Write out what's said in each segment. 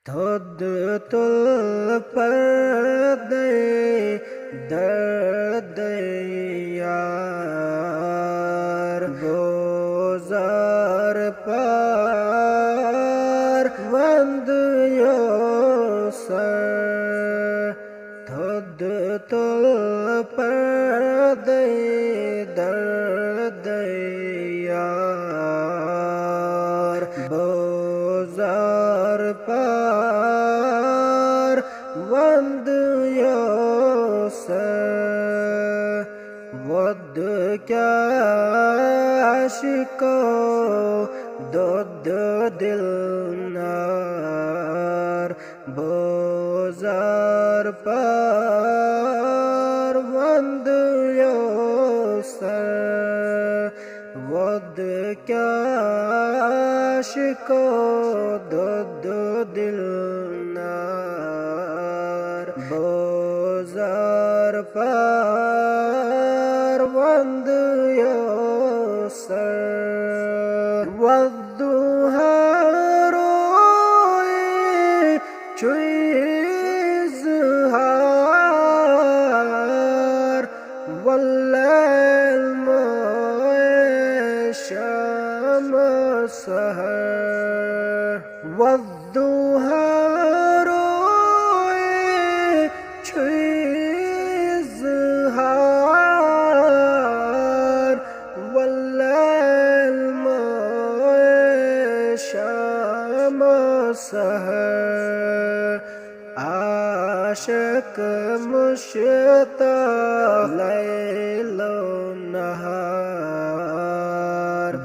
खुद तुल पर्दे दर्द यार गुज़र पार वंद योसर खुद तुल पर्दे दर्द यार गुज़र पार वंद योसर वद क्या आशिको दुद दिल नार गुज़र पार वंद योसर वद क्या आशिको दुद दिल नार गुज़र पार वंद योसर वद्दुहा रोए चुइज़हार वल्लैल मोए शाम सहर वद्दुहा रोए चुइज़हार वल्लैल मोए शाम सहर आशिक मुश्ताक़ लैलो नहार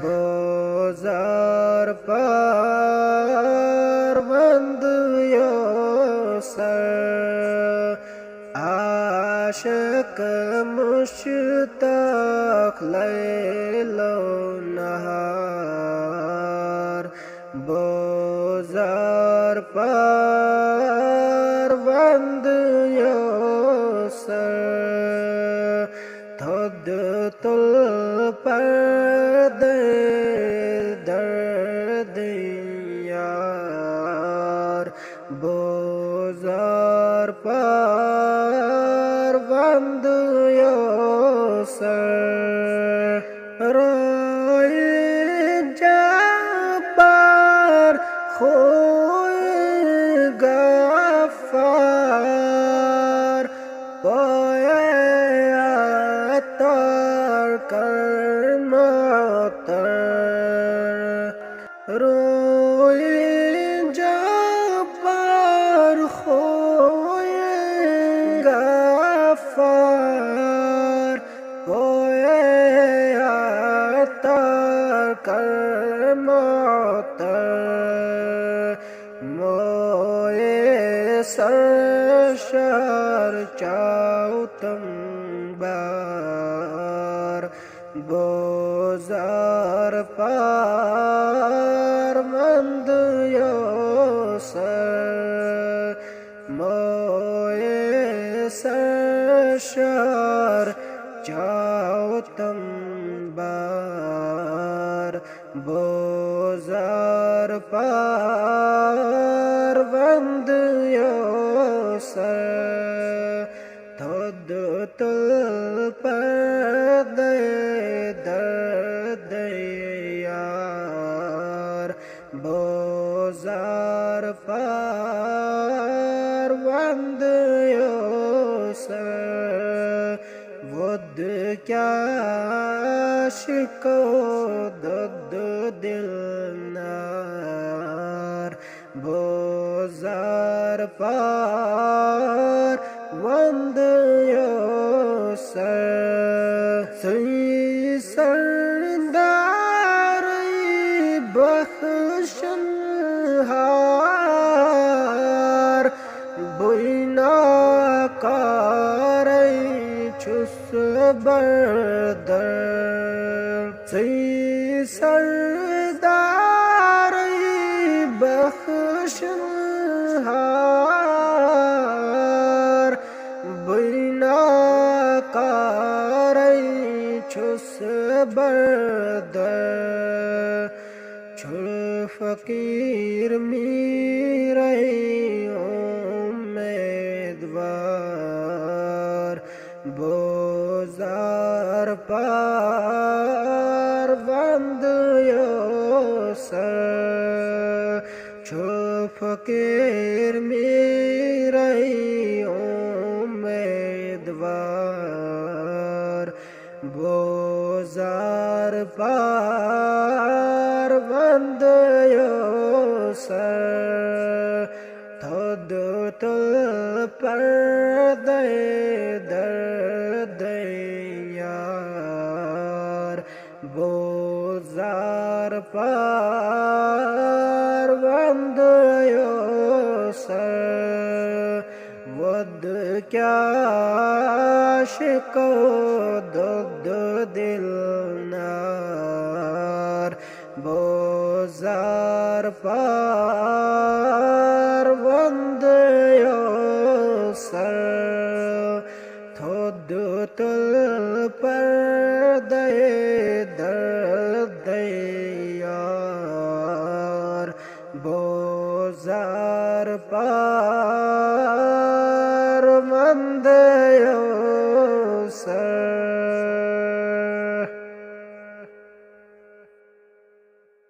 गुज़र पार वंद योसर आशिक मुश्ताक़ लैलो नहार गुज़र पार वंद योसर खुद तुल पर्दे दर्द यार गुज़र पार वंद योसर रोए जब्बार खोए गफ़्फ़ार पोए अत्तर कर मातर रोए जब्बार खोए गफ़्फ़ार पोए अत्तर कर मातर मोए सरशर चाउतम बार गुज़र पार वंद योसर मोए सरशर चाउतम बार गुज़र पार वंद योसर खुद तुल पर्दे दर्द यार गुज़र पार वंद योसर वद क्या आशिको दुद दिल नार गुज़र पार वंद योसर सुई सरदार बख्शनहार बुइना कारई छुस बरदर सुई सरदार बख्शनहार बुइना कारई छुस बरदर छुर फकीर मीरे फकीर मेरे उम्मीदवार बोजार पार बंदयो सर थोद तुल पर दे दर्द यार बोजार पार बंदयो सर वद क्या शिको दुद दिल नार बोजार पार बंदयो सर थोद तुल पर दे दर्द यार बोजार पार